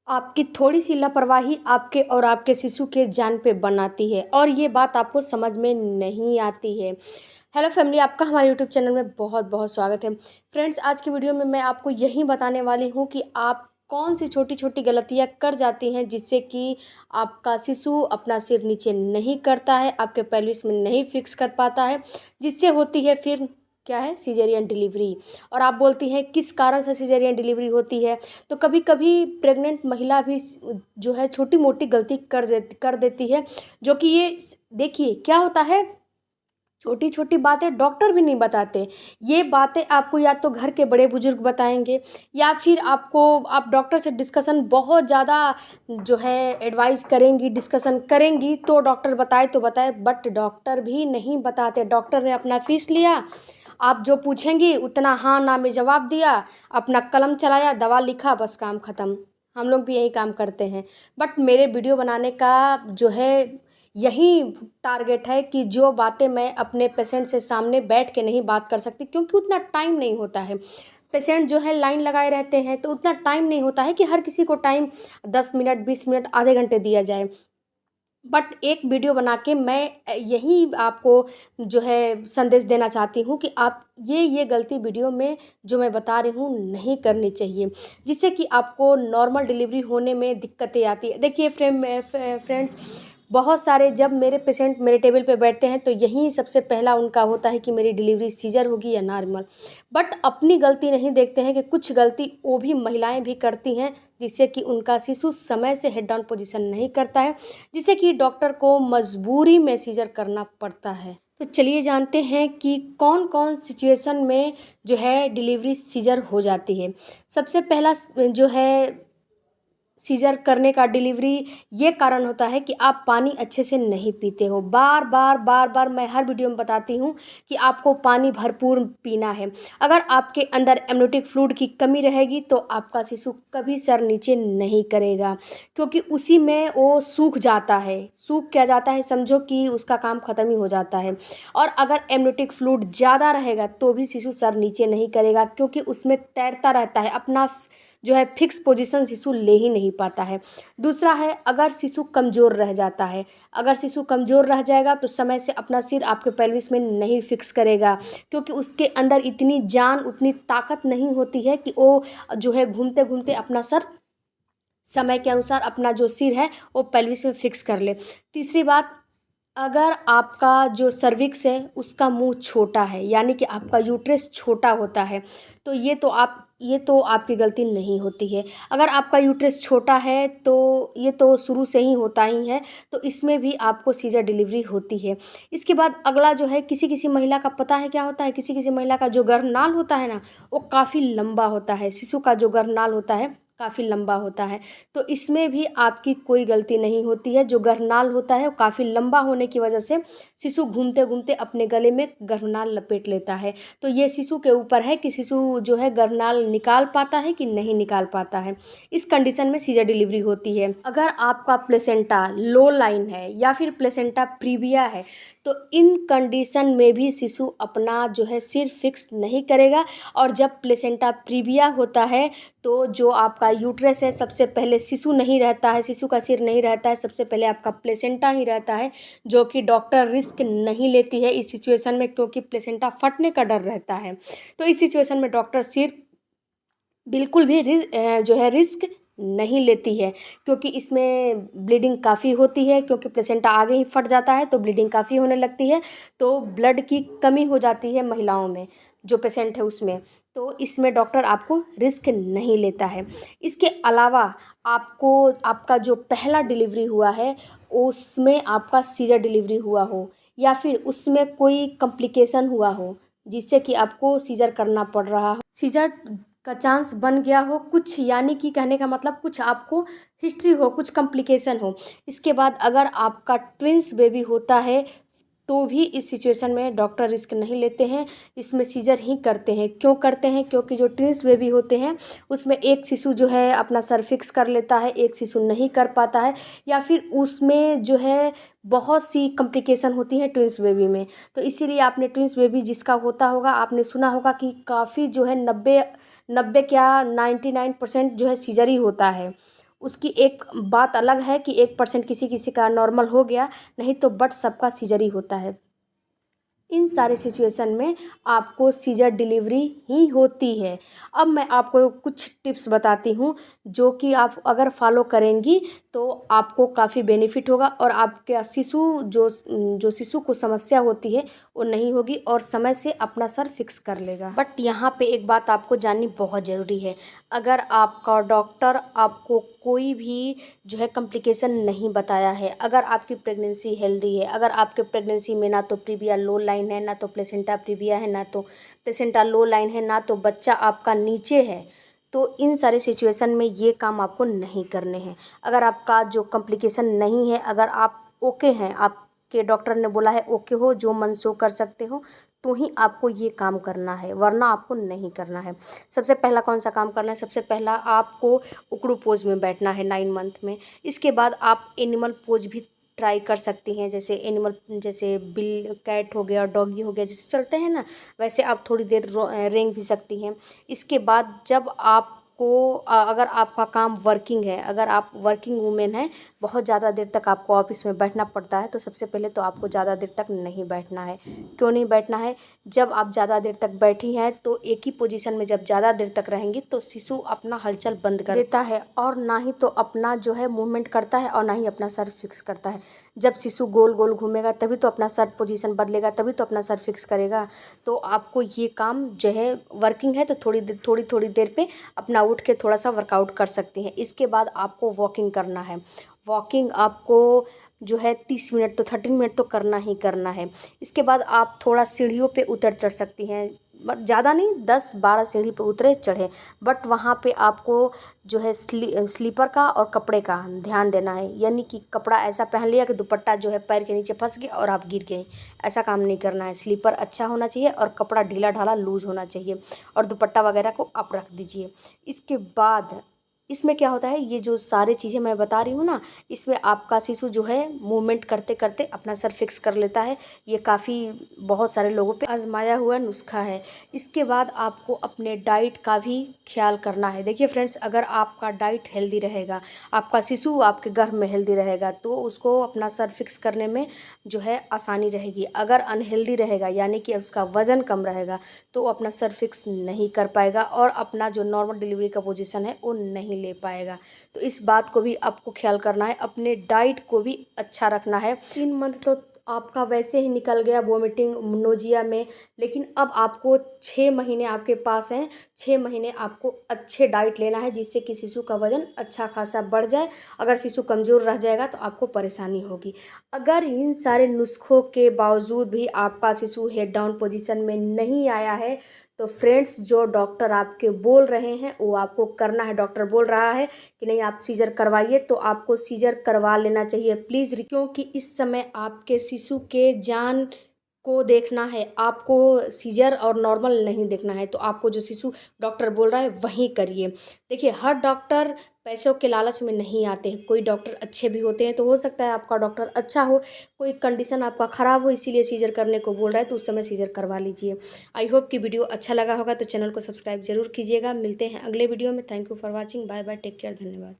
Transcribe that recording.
आपकी थोड़ी-सी लापरवाही आपके और आपके शिशु के जान पे बन आती है और ये बात आपको समझ में नहीं आती है। हेलो फैमिली, आपका हमारे यूट्यूब चैनल में बहुत-बहुत स्वागत है। फ्रेंड्स, आज की वीडियो में मैं आपको यही बताने वाली हूँ कि आप कौन-सी छोटी-छोटी गलतियाँ कर जाती हैं जिससे कि आपका शिशु अपना सिर नीचे नहीं करता है, आपके पेल्विस में नहीं फिक्स कर पाता है, जिससे होती है फिर क्या है सिज़ेरियन डिलीवरी। और आप बोलती हैं किस कारण से सिज़ेरियन डिलीवरी होती है? तो कभी कभी प्रेग्नेंट महिला भी जो है छोटी मोटी गलती कर देती है, जो कि ये देखिए क्या होता है, छोटी छोटी बातें डॉक्टर भी नहीं बताते। ये बातें आपको या तो घर के बड़े बुजुर्ग बताएंगे या फिर आपको आप डॉक्टर से डिस्कशन बहुत ज़्यादा जो है एडवाइस करेंगी, डिस्कशन करेंगी तो डॉक्टर बताए तो बताए, बट डॉक्टर भी नहीं बताते। डॉक्टर ने अपना फीस लिया, आप जो पूछेंगी उतना हाँ ना में जवाब दिया, अपना कलम चलाया, दवा लिखा, बस काम ख़त्म। हम लोग भी यही काम करते हैं। बट मेरे वीडियो बनाने का जो है यही टारगेट है कि जो बातें मैं अपने पेशेंट से सामने बैठ के नहीं बात कर सकती, क्योंकि उतना टाइम नहीं होता है। पेशेंट जो है लाइन लगाए रहते हैं तो उतना टाइम नहीं होता है कि हर किसी को टाइम 10 मिनट 20 मिनट आधे घंटे दिया जाए। बट एक वीडियो बना के मैं यही आपको जो है संदेश देना चाहती हूँ कि आप ये गलती वीडियो में जो मैं बता रही हूँ नहीं करनी चाहिए, जिससे कि आपको नॉर्मल डिलीवरी होने में दिक्कतें आती है। देखिए फ्रेंड्स, बहुत सारे जब मेरे पेशेंट मेरे टेबल पे बैठते हैं तो यही सबसे पहला उनका होता है कि मेरी डिलीवरी सीजर होगी या नॉर्मल। बट अपनी गलती नहीं देखते हैं कि कुछ गलती वो भी महिलाएं भी करती हैं, जिससे कि उनका शिशु समय से हेड डाउन पोजीशन नहीं करता है, जिससे कि डॉक्टर को मजबूरी में सीजर करना पड़ता है। तो चलिए जानते हैं कि कौन कौन सिचुएशन में जो है डिलीवरी सीजर हो जाती है। सबसे पहला जो है सीजर करने का डिलीवरी ये कारण होता है कि आप पानी अच्छे से नहीं पीते हो। बार बार मैं हर वीडियो में बताती हूँ कि आपको पानी भरपूर पीना है। अगर आपके अंदर एमनियोटिक फ्लूइड की कमी रहेगी तो आपका शिशु कभी सर नीचे नहीं करेगा, क्योंकि उसी में वो सूख जाता है। सूख क्या जाता है, समझो कि उसका काम ख़त्म ही हो जाता है। और अगर एमनियोटिक फ्लूइड ज़्यादा रहेगा तो भी शिशु सर नीचे नहीं करेगा, क्योंकि उसमें तैरता रहता है, अपना जो है फिक्स पोजीशन शिशु ले ही नहीं पाता है। दूसरा है, अगर शिशु कमज़ोर रह जाता है, अगर शिशु कमज़ोर रह जाएगा तो समय से अपना सिर आपके पेल्विस में नहीं फिक्स करेगा, क्योंकि उसके अंदर इतनी जान उतनी ताकत नहीं होती है कि वो जो है घूमते घूमते अपना सर समय के अनुसार अपना जो सिर है वो पेल्विस में फिक्स कर ले। तीसरी बात, अगर आपका जो सर्विक्स है उसका मुंह छोटा है, यानी कि आपका यूट्रस छोटा होता है, तो ये तो आपकी गलती नहीं होती है। अगर आपका यूट्रस छोटा है तो ये तो शुरू से ही होता ही है, तो इसमें भी आपको सीजर डिलीवरी होती है। इसके बाद अगला जो है, किसी किसी महिला का पता है क्या होता है, किसी किसी महिला का जो गर्भनाल होता है ना, वो काफ़ी लंबा होता है। शिशु का जो गर्भनाल होता है काफ़ी लंबा होता है, तो इसमें भी आपकी कोई गलती नहीं होती है। जो गर्भनाल होता है वो काफ़ी लंबा होने की वजह से शिशु घूमते घूमते अपने गले में गर्भनाल लपेट लेता है। तो ये शिशु के ऊपर है कि शिशु जो है गर्भनाल निकाल पाता है कि नहीं निकाल पाता है। इस कंडीशन में सीजर डिलीवरी होती है। अगर आपका प्लेसेंटा लो लाइन है या फिर प्लेसेंटा प्रीविया है, तो इन कंडीशन में भी शिशु अपना जो है सिर फिक्स नहीं करेगा। और जब प्लेसेंटा प्रीविया होता है तो जो आपका यूट्रस है, सबसे पहले शिशु नहीं रहता है, शिशु का सिर नहीं रहता है, सबसे पहले आपका प्लेसेंटा ही रहता है, जो कि डॉक्टर रिस्क नहीं लेती है इस सिचुएशन में, क्योंकि प्लेसेंटा फटने का डर रहता है। तो इस सिचुएशन में डॉक्टर सिर बिल्कुल भी जो है रिस्क नहीं लेती है, क्योंकि इसमें ब्लीडिंग काफ़ी होती है, क्योंकि प्लेसेंटा आगे ही फट जाता है तो ब्लीडिंग काफ़ी होने लगती है, तो ब्लड की कमी हो जाती है महिलाओं में, जो पेशेंट है उसमें। तो इसमें डॉक्टर आपको रिस्क नहीं लेता है। इसके अलावा आपको आपका जो पहला डिलीवरी हुआ है उसमें आपका सीजर डिलीवरी हुआ हो, या फिर उसमें कोई कॉम्प्लिकेशन हुआ हो जिससे कि आपको सीजर करना पड़ रहा हो, सीजर का चांस बन गया हो कुछ, यानी कि कहने का मतलब कुछ आपको हिस्ट्री हो, कुछ कॉम्प्लिकेशन हो। इसके बाद अगर आपका ट्विंस बेबी होता है तो भी इस सिचुएशन में डॉक्टर रिस्क नहीं लेते हैं, इसमें सीजर ही करते हैं। क्यों करते हैं? क्योंकि जो ट्विंस बेबी होते हैं उसमें एक शिशु जो है अपना सर फिक्स कर लेता है, एक शिशु नहीं कर पाता है, या फिर उसमें जो है बहुत सी कॉम्प्लिकेशन होती है ट्विंस बेबी में। तो इसीलिए आपने ट्विंस बेबी जिसका होता होगा, आपने सुना होगा कि काफ़ी जो है 90 90 क्या 99% जो है सीजर ही होता है। उसकी एक बात अलग है कि 1% किसी किसी का नॉर्मल हो गया, नहीं तो बट सबका सीजर ही होता है। इन सारे सिचुएशन में आपको सीजर डिलीवरी ही होती है। अब मैं आपको कुछ टिप्स बताती हूँ जो कि आप अगर फॉलो करेंगी तो आपको काफ़ी बेनिफिट होगा और आपके शिशु जो शिशु को समस्या होती है वो नहीं होगी और समय से अपना सर फिक्स कर लेगा। बट यहाँ पे एक बात आपको जाननी बहुत ज़रूरी है, अगर आपका डॉक्टर आपको कोई भी जो है कॉम्प्लिकेशन नहीं बताया है, अगर आपकी प्रेगनेंसी हेल्दी है, अगर आपके प्रेगनेंसी में ना तो प्रीविया लो लाइन है, ना तो प्लेसेंटा प्रीविया है, ना तो प्लेसेंटा लो लाइन है, ना तो बच्चा आपका नीचे है, तो इन सारे सिचुएशन में ये काम आपको नहीं करने हैं। अगर आपका जो कॉम्प्लिकेशन नहीं है, अगर आप ओके हैं, आपके डॉक्टर ने बोला है ओके हो, जो मन सो कर सकते हो, तो ही आपको ये काम करना है, वरना आपको नहीं करना है। सबसे पहला कौन सा काम करना है? सबसे पहला आपको उकड़ू पोज में बैठना है 9 मंथ में। इसके बाद आप एनिमल पोज भी ट्राई कर सकती हैं, जैसे एनिमल, जैसे बिल कैट हो गया, डॉगी हो गया, जैसे चलते हैं ना वैसे आप थोड़ी देर रेंग भी सकती हैं। इसके बाद जब आपको अगर आपका काम वर्किंग है, अगर आप वर्किंग वूमेन हैं, बहुत ज़्यादा देर तक आपको ऑफिस में बैठना पड़ता है, तो सबसे पहले तो आपको ज़्यादा देर तक नहीं बैठना है। क्यों नहीं बैठना है? जब आप ज़्यादा देर तक बैठी हैं तो एक ही पोजीशन में जब ज़्यादा देर तक रहेंगी तो शिशु अपना हलचल बंद कर देता है और ना ही तो अपना जो है मूवमेंट करता है और ना ही अपना सर फिक्स करता है। जब शिशु गोल गोल घूमेगा तभी तो अपना सर पोजीशन बदलेगा, तभी तो अपना सर फिक्स करेगा। तो आपको ये काम जो है वर्किंग है तो थोड़ी देर पे अपना उठ के थोड़ा सा वर्कआउट कर सकती हैं। इसके बाद आपको वॉकिंग करना है। वॉकिंग आपको जो है 30 मिनट तो 30 मिनट तो करना ही करना है। इसके बाद आप थोड़ा सीढ़ियों पे उतर चढ़ सकती हैं, ज़्यादा नहीं, 10-12 सीढ़ी पे उतरे चढ़े, बट वहाँ पे आपको जो है स्लीपर का और कपड़े का ध्यान देना है। यानी कि कपड़ा ऐसा पहन लिया कि दुपट्टा जो है पैर के नीचे फंस गया और आप गिर गए, ऐसा काम नहीं करना है। स्लीपर अच्छा होना चाहिए और कपड़ा ढीला ढाला लूज होना चाहिए और दुपट्टा वगैरह को आप रख दीजिए। इसके बाद इसमें क्या होता है, ये जो सारी चीज़ें मैं बता रही हूँ ना, इसमें आपका शिशु जो है मूवमेंट करते करते अपना सर फिक्स कर लेता है। ये काफ़ी बहुत सारे लोगों पे आजमाया हुआ नुस्खा है। इसके बाद आपको अपने डाइट का भी ख्याल करना है। देखिए फ्रेंड्स, अगर आपका डाइट हेल्दी रहेगा, आपका शिशु आपके गर्भ में हेल्दी रहेगा, तो उसको अपना सर फिक्स करने में जो है आसानी रहेगी। अगर अनहेल्दी रहेगा यानी कि उसका वज़न कम रहेगा तो अपना सर फिक्स नहीं कर पाएगा और अपना जो नॉर्मल डिलीवरी का पोजीशन है वो नहीं ले पाएगा। तो इस बात को भी आपको ख्याल करना है, अपने डाइट को भी अच्छा रखना है। 3 मंथ तो आपका वैसे ही निकल गया वोमिटिंग नोजिया में, लेकिन अब आपको 6 महीने आपके पास हैं। 6 महीने आपको अच्छे डाइट लेना है जिससे कि शिशु का वज़न अच्छा खासा बढ़ जाए। अगर शिशु कमज़ोर रह जाएगा तो आपको परेशानी होगी। अगर इन सारे नुस्खों के बावजूद भी आपका शिशु हेड डाउन पोजीशन में नहीं आया है तो फ्रेंड्स, जो डॉक्टर आपके बोल रहे हैं वो आपको करना है। डॉक्टर बोल रहा है कि नहीं आप सीजर करवाइए तो आपको सीजर करवा लेना चाहिए प्लीज़, क्योंकि इस समय आपके शिशु के जान को देखना है। आपको सीजर और नॉर्मल नहीं देखना है, तो आपको जो शिशु डॉक्टर बोल रहा है वहीं करिए। देखिए, हर डॉक्टर पैसों के लालच में नहीं आते हैं, कोई डॉक्टर अच्छे भी होते हैं। तो हो सकता है आपका डॉक्टर अच्छा हो, कोई कंडीशन आपका ख़राब हो इसीलिए सीजर करने को बोल रहा है, तो उस समय सीजर करवा लीजिए। आई होप कि वीडियो अच्छा लगा होगा, तो चैनल को सब्सक्राइब जरूर कीजिएगा। मिलते हैं अगले वीडियो में। Thank you for watching. Bye bye, take care, धन्यवाद।